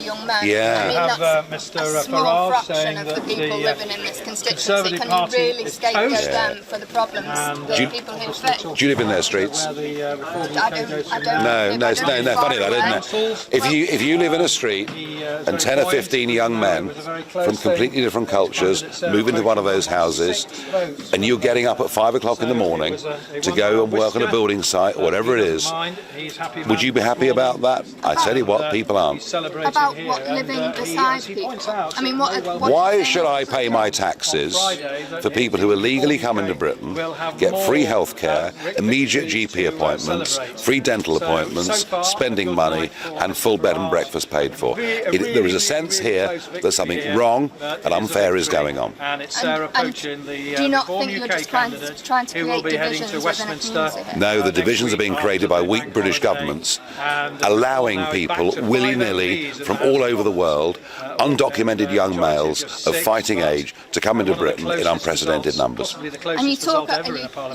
young men. Yeah. I mean, that's a small fraction of the people living in this constituency. Can you really scapegoat them for the problems that people who face? Do you live in their streets? I don't. No, funny that, isn't it? If you live in a street and 10 or 15 young men from completely different cultures move into one of those houses, and you're getting up at 5 o'clock in the morning to go and work on a building site or whatever it is, would you be happy about that? I tell you what, people aren't. About what, living beside people? I mean, why should I pay my taxes for people who illegally come into Britain, get free health care, immediate GP appointments, free dental appointments, spending money, and full bed and breakfast paid for? There is a sense here that something wrong and unfair is going on. And do you not think you're just trying to create divisions within a community here? No, the divisions are being created by weak British governments, allowing people willy-nilly from all over the world, undocumented young males of fighting age, to come into Britain in unprecedented numbers. And you talk,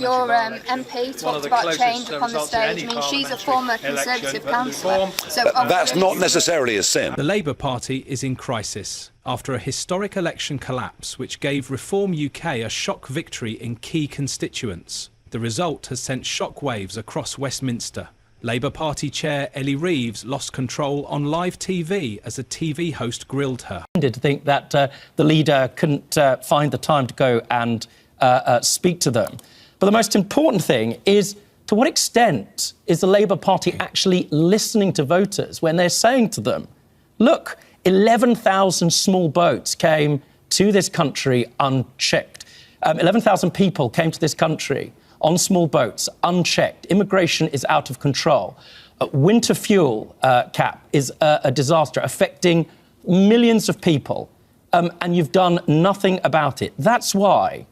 your MP talked about change up on the stage. I mean, she's a former Conservative councillor. So that's not necessarily a sin. The Labour Party is in crisis after a historic election collapse which gave Reform UK a shock victory in key constituents. The result has sent shockwaves across Westminster. Labour Party chair Ellie Reeves lost control on live TV as a TV host grilled her. To think that the leader couldn't find the time to go and speak to them. But the most important thing is, to what extent is the Labour Party actually listening to voters when they're saying to them, look, 11,000 small boats came to this country unchecked. 11,000 people came to this country on small boats, unchecked. Immigration is out of control. Winter fuel cap is a disaster affecting millions of people, and you've done nothing about it. That's why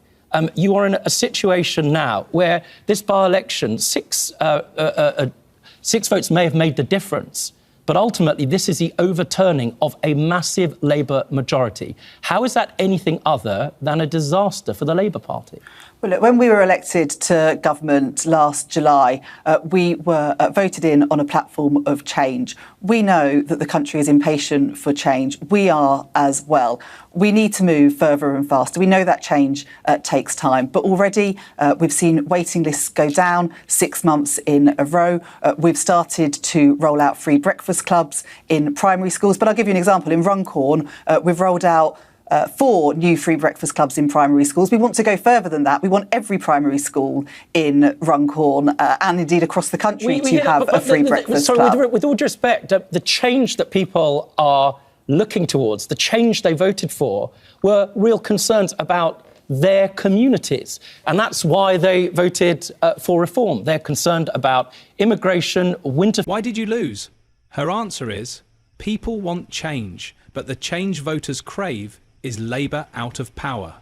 you are in a situation now where this by-election, six votes may have made the difference, but ultimately this is the overturning of a massive Labour majority. How is that anything other than a disaster for the Labour Party? Well, look, when we were elected to government last July, we were voted in on a platform of change. We know that the country is impatient for change. We are as well. We need to move further and faster. We know that change takes time, but already we've seen waiting lists go down 6 months in a row. We've started to roll out free breakfast clubs in primary schools. But I'll give you an example. In Runcorn, we've rolled out 4 new free breakfast clubs in primary schools. We want to go further than that. We want every primary school in Runcorn and indeed across the country to have a free breakfast club. With all due respect, the change that people are looking towards, the change they voted for, were real concerns about their communities. And that's why they voted for reform. They're concerned about immigration, winter... Why did you lose? Her answer is, people want change, but the change voters crave is Labour out of power.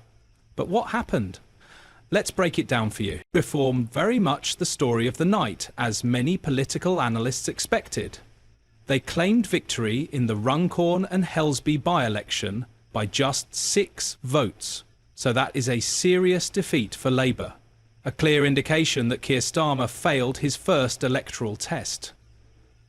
But what happened? Let's break it down for you. Reform very much the story of the night, as many political analysts expected. They claimed victory in the Runcorn and Helsby by-election by just 6 votes. So that is a serious defeat for Labour. A clear indication that Keir Starmer failed his first electoral test.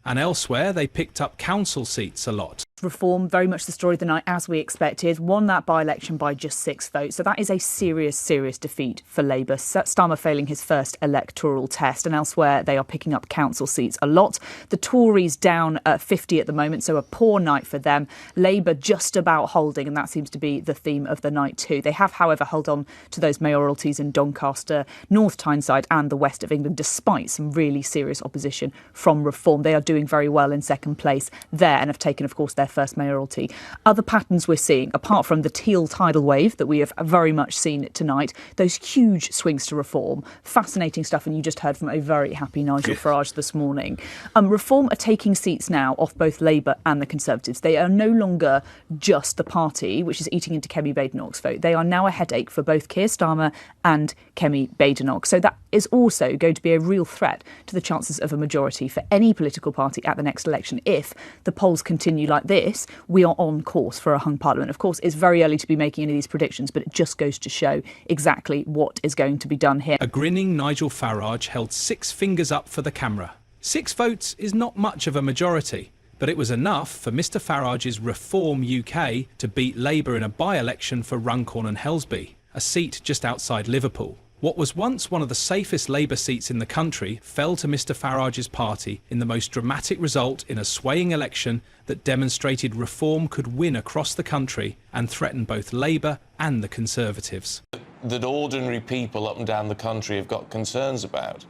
And elsewhere, they picked up council seats a lot. Reform, very much the story of the night, as we expected, won that by-election by just 6 votes. So that is a serious, serious defeat for Labour. Starmer failing his first electoral test, and elsewhere they are picking up council seats a lot. The Tories down 50 at the moment, so a poor night for them. Labour just about holding, and that seems to be the theme of the night too. They have, however, held on to those mayoralties in Doncaster, North Tyneside and the west of England, despite some really serious opposition from Reform. They are doing very well in second place there and have taken, of course, their first mayoralty. Other patterns we're seeing, apart from the teal tidal wave that we have very much seen tonight, those huge swings to Reform. Fascinating stuff, and you just heard from a very happy Nigel Farage this morning. Reform are taking seats now off both Labour and the Conservatives. They are no longer just the party which is eating into Kemi Badenoch's vote. They are now a headache for both Keir Starmer and Kemi Badenoch. So that is also going to be a real threat to the chances of a majority for any political party at the next election. If the polls continue like this, we are on course for a hung parliament. Of course, it's very early to be making any of these predictions, but it just goes to show exactly what is going to be done here. A grinning Nigel Farage held 6 fingers up for the camera. 6 votes is not much of a majority, But it was enough for Mr Farage's Reform UK to beat Labour in a by-election for Runcorn and Helsby, a seat just outside Liverpool. What was once one of the safest Labour seats in the country fell to Mr Farage's party in the most dramatic result in a swaying election that demonstrated Reform could win across the country and threaten both Labour and the Conservatives. That ordinary people up and down the country have got concerns about.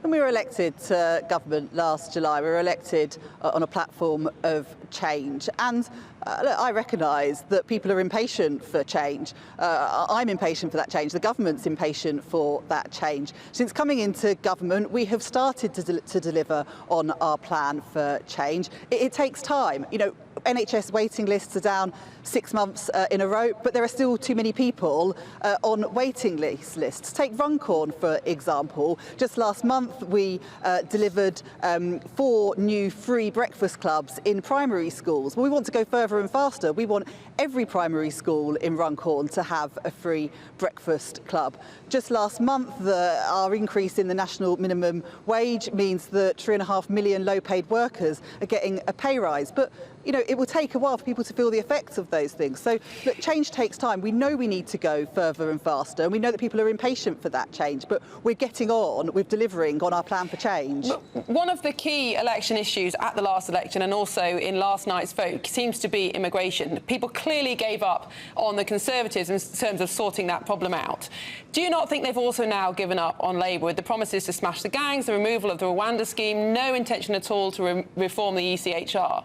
When we were elected to government last July, we were elected on a platform of change. And look, I recognise that people are impatient for change. I'm impatient for that change. The government's impatient for that change. Since coming into government, we have started to deliver on our plan for change. It takes time. You know, NHS waiting lists are down 6 months in a row, but there are still too many people on waiting lists. Take Runcorn, for example. Just last month, we delivered 4 new free breakfast clubs in primary schools. Well, we want to go further and faster. We want every primary school in Runcorn to have a free breakfast club. Just last month, our increase in the national minimum wage means that 3.5 million low-paid workers are getting a pay rise. But you know, it will take a while for people to feel the effects of those things. So, look, change takes time. We know we need to go further and faster, and we know that people are impatient for that change, but we're getting on with delivering on our plan for change. One of the key election issues at the last election and also in last night's vote seems to be immigration. People clearly gave up on the Conservatives in terms of sorting that problem out. Do you not think they've also now given up on Labour with the promises to smash the gangs, the removal of the Rwanda scheme, no intention at all to reform the ECHR?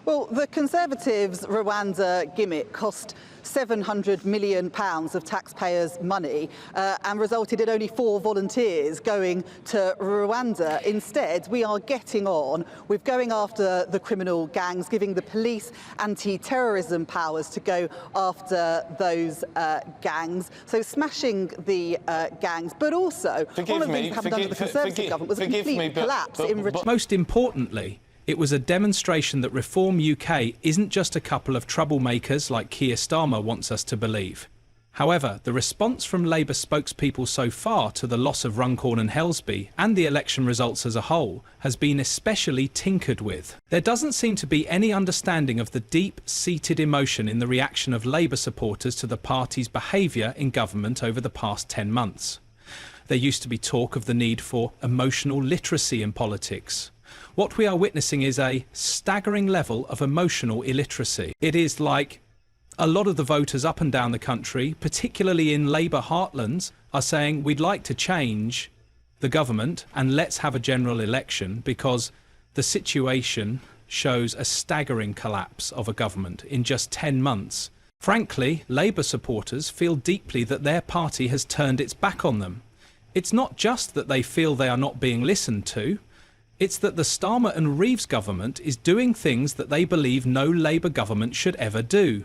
Well, the Conservatives' Rwanda gimmick cost £700 million of taxpayers' money and resulted in only 4 volunteers going to Rwanda. Instead, we are getting on with going after the criminal gangs, giving the police anti-terrorism powers to go after those gangs. So in the gangs, but also one of the things that happened under the Conservative government was a complete collapse in... Most importantly, it was a demonstration that Reform UK isn't just a couple of troublemakers like Keir Starmer wants us to believe. However, the response from Labour spokespeople so far to the loss of Runcorn and Helsby and the election results as a whole has been especially tinkered with. There doesn't seem to be any understanding of the deep-seated emotion in the reaction of Labour supporters to the party's behaviour in government over the past 10 months. There used to be talk of the need for emotional literacy in politics. What we are witnessing is a staggering level of emotional illiteracy. It is like a lot of the voters up and down the country, particularly in Labour heartlands, are saying we'd like to change the government and let's have a general election because the situation shows a staggering collapse of a government in just 10 months. Frankly, Labour supporters feel deeply that their party has turned its back on them. It's not just that they feel they are not being listened to. It's that the Starmer and Reeves government is doing things that they believe no Labour government should ever do.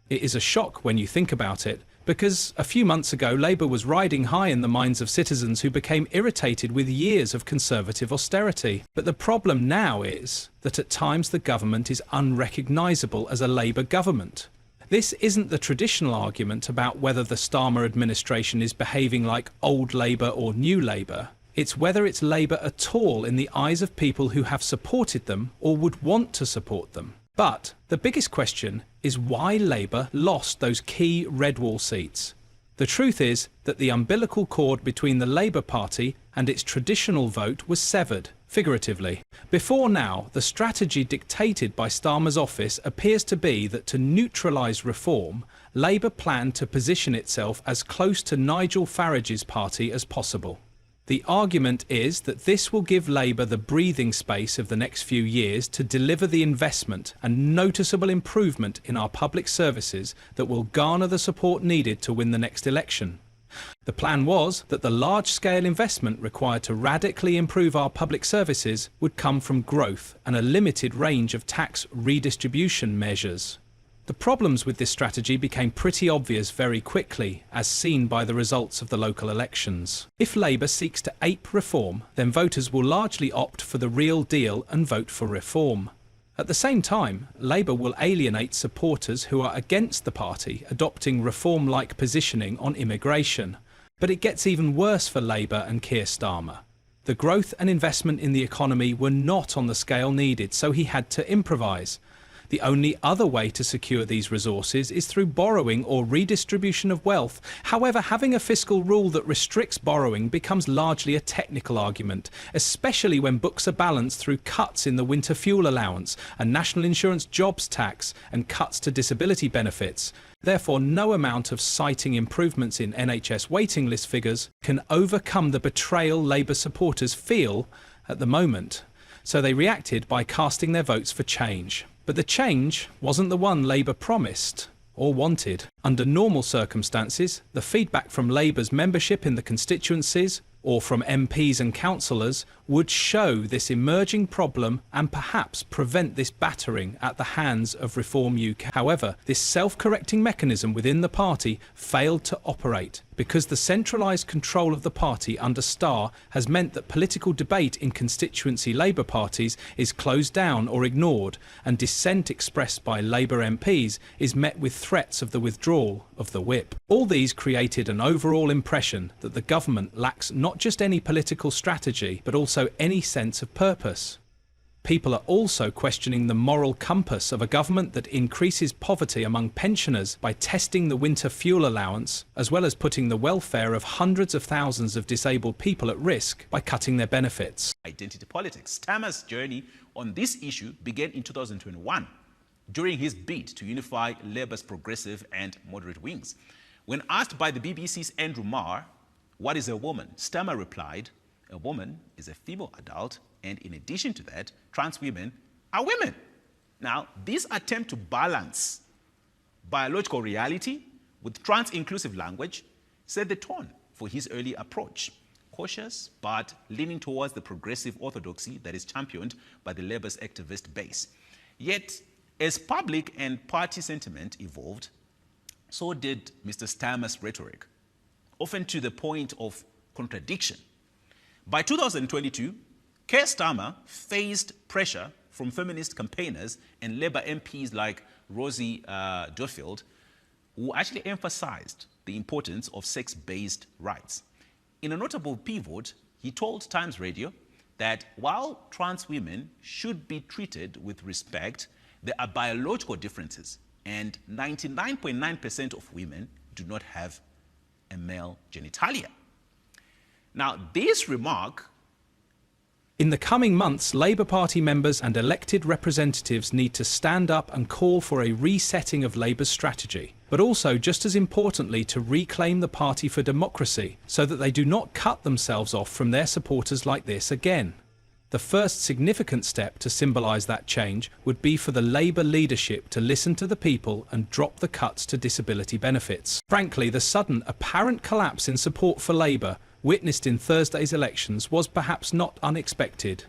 It is a shock when you think about it, because a few months ago Labour was riding high in the minds of citizens who became irritated with years of Conservative austerity. But the problem now is that at times the government is unrecognisable as a Labour government. This isn't the traditional argument about whether the Starmer administration is behaving like old Labour or new Labour. It's whether it's Labour at all in the eyes of people who have supported them or would want to support them. But the biggest question is why Labour lost those key red wall seats. The truth is that the umbilical cord between the Labour Party and its traditional vote was severed, figuratively. Before now, the strategy dictated by Starmer's office appears to be that to neutralise Reform, Labour planned to position itself as close to Nigel Farage's party as possible. The argument is that this will give Labour the breathing space of the next few years to deliver the investment and noticeable improvement in our public services that will garner the support needed to win the next election. The plan was that the large-scale investment required to radically improve our public services would come from growth and a limited range of tax redistribution measures. The problems with this strategy became pretty obvious very quickly, as seen by the results of the local elections. If Labour seeks to ape Reform, then voters will largely opt for the real deal and vote for Reform. At the same time, Labour will alienate supporters who are against the party adopting Reform-like positioning on immigration. But it gets even worse for Labour and Keir Starmer. The growth and investment in the economy were not on the scale needed, so he had to improvise. The only other way to secure these resources is through borrowing or redistribution of wealth. However, having a fiscal rule that restricts borrowing becomes largely a technical argument, especially when books are balanced through cuts in the winter fuel allowance, a national insurance jobs tax, and cuts to disability benefits. Therefore, no amount of citing improvements in NHS waiting list figures can overcome the betrayal Labour supporters feel at the moment. So they reacted by casting their votes for change. But the change wasn't the one Labour promised or wanted. Under normal circumstances, the feedback from Labour's membership in the constituencies or from MPs and councillors would show this emerging problem and perhaps prevent this battering at the hands of Reform UK. However, this self-correcting mechanism within the party failed to operate because the centralised control of the party under Starr has meant that political debate in constituency Labour parties is closed down or ignored, and dissent expressed by Labour MPs is met with threats of the withdrawal of the whip. All these created an overall impression that the government lacks not just any political strategy, but also any sense of purpose. People are also questioning the moral compass of a government that increases poverty among pensioners by testing the winter fuel allowance, as well as putting the welfare of hundreds of thousands of disabled people at risk by cutting their benefits. Identity politics. Starmer's journey on this issue began in 2021 during his bid to unify Labour's progressive and moderate wings. When asked by the BBC's Andrew Marr, "What is a woman?" Starmer replied, "A woman is a female adult, and in addition to that, trans women are women." Now, this attempt to balance biological reality with trans-inclusive language set the tone for his early approach. Cautious, but leaning towards the progressive orthodoxy that is championed by the Labour's activist base. Yet, as public and party sentiment evolved, so did Mr. Starmer's rhetoric, often to the point of contradiction. By 2022, Keir Starmer faced pressure from feminist campaigners and Labour MPs like Rosie Duffield, who actually emphasized the importance of sex-based rights. In a notable pivot, he told Times Radio that while trans women should be treated with respect, there are biological differences, and 99.9% of women do not have a male genitalia. Now, this remark... In the coming months, Labour Party members and elected representatives need to stand up and call for a resetting of Labour's strategy, but also, just as importantly, to reclaim the party for democracy so that they do not cut themselves off from their supporters like this again. The first significant step to symbolise that change would be for the Labour leadership to listen to the people and drop the cuts to disability benefits. Frankly, the sudden apparent collapse in support for Labour witnessed in Thursday's elections was perhaps not unexpected.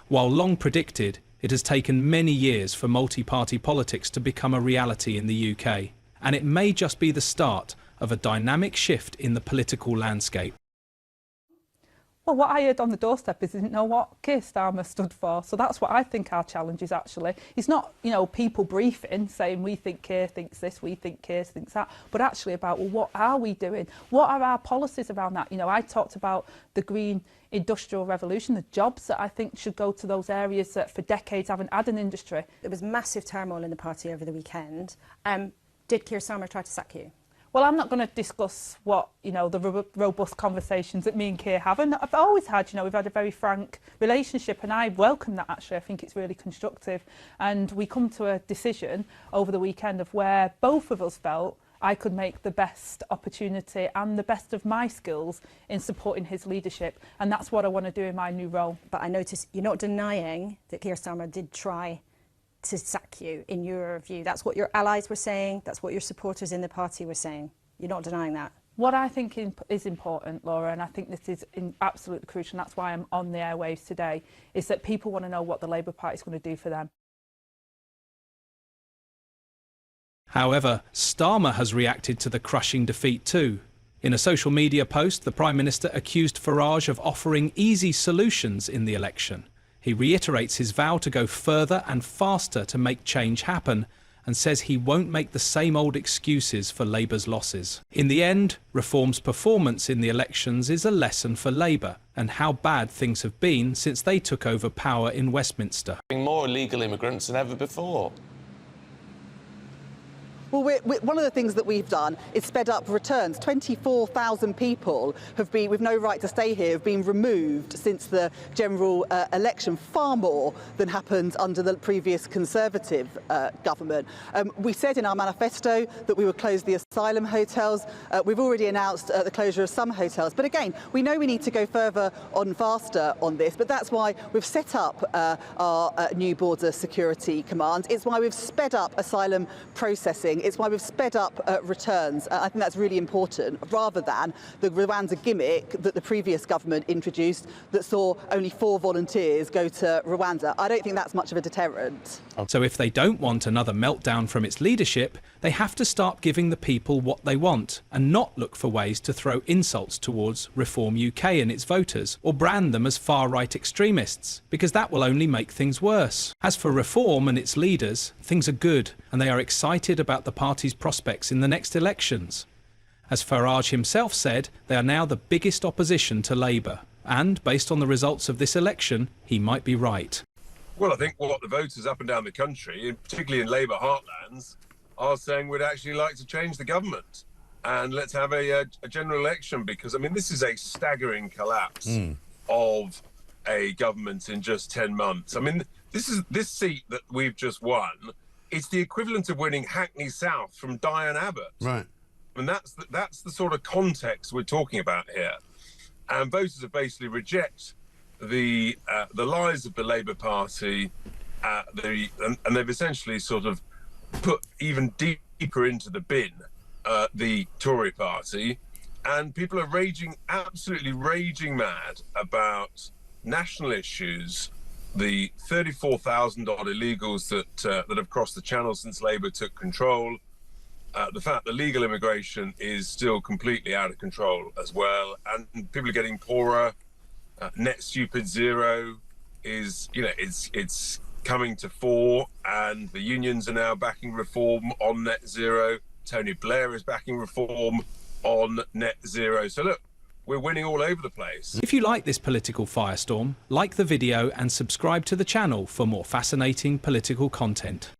While long predicted, it has taken many years for multi-party politics to become a reality in the UK, and it may just be the start of a dynamic shift in the political landscape. Well, what I heard on the doorstep is he didn't know what Keir Starmer stood for. So that's what I think our challenge is actually. It's not, you know, people briefing saying we think Keir thinks this, we think Keir thinks that, but actually about, well, what are we doing? What are our policies around that? You know, I talked about the green industrial revolution, the jobs that I think should go to those areas that for decades haven't had an industry. There was massive turmoil in the party over the weekend. Did Keir Starmer try to sack you? Well, I'm not going to discuss what, you know, the robust conversations that me and Keir have. And I've always had, you know, we've had a very frank relationship, and I welcome that, actually. I think it's really constructive. And we come to a decision over the weekend of where both of us felt I could make the best opportunity and the best of my skills in supporting his leadership. And that's what I want to do in my new role. But I notice you're not denying that Keir Starmer did try to sack you, in your view. That's what your allies were saying, that's what your supporters in the party were saying. You're not denying that? What I think is important, Laura, and I think this is absolutely crucial, and that's why I'm on the airwaves today, is that people want to know what the Labour Party is going to do for them. However, Starmer has reacted to the crushing defeat too. In a social media post, the Prime Minister accused Farage of offering easy solutions in the election. He reiterates his vow to go further and faster to make change happen, and says he won't make the same old excuses for Labour's losses. In the end, Reform's performance in the elections is a lesson for Labour and how bad things have been since they took over power in Westminster. More illegal immigrants than ever before. Well, one of the things that we've done is sped up returns. 24,000 people have been, with no right to stay here, have been removed since the general election, far more than happened under the previous Conservative government. We said in our manifesto that we would close the asylum hotels. We've already announced the closure of some hotels. But again, we know we need to go further on faster on this, but that's why we've set up our new border security command. It's why we've sped up asylum processing. It's why we've sped up returns. I think that's really important, rather than the Rwanda gimmick that the previous government introduced that saw only 4 volunteers go to Rwanda. I don't think that's much of a deterrent. So if they don't want another meltdown from its leadership, they have to start giving the people what they want and not look for ways to throw insults towards Reform UK and its voters or brand them as far-right extremists, because that will only make things worse. As for Reform and its leaders, things are good and they are excited about the party's prospects in the next elections. As Farage himself said, they are now the biggest opposition to Labour, and based on the results of this election, he might be right. Well, I think what the voters up and down the country, particularly in Labour heartlands, are saying we'd actually like to change the government and let's have a general election, because, I mean, this is a staggering collapse of a government in just 10 months. I mean, this seat that we've just won, it's the equivalent of winning Hackney South from Diane Abbott. Right. And that's the sort of context we're talking about here. And voters have basically reject the lies of the Labour Party, and they've essentially sort of put even deeper into the bin the Tory Party, and people are absolutely raging mad about national issues, the 34,000 odd illegals that have crossed the channel since Labour took control, the fact that legal immigration is still completely out of control as well, and people are getting poorer. Net stupid zero is, it's coming to fore, and the unions are now backing reform on net zero. Tony Blair is backing reform on net zero. So look, we're winning all over the place. If you like this political firestorm, like the video and subscribe to the channel for more fascinating political content.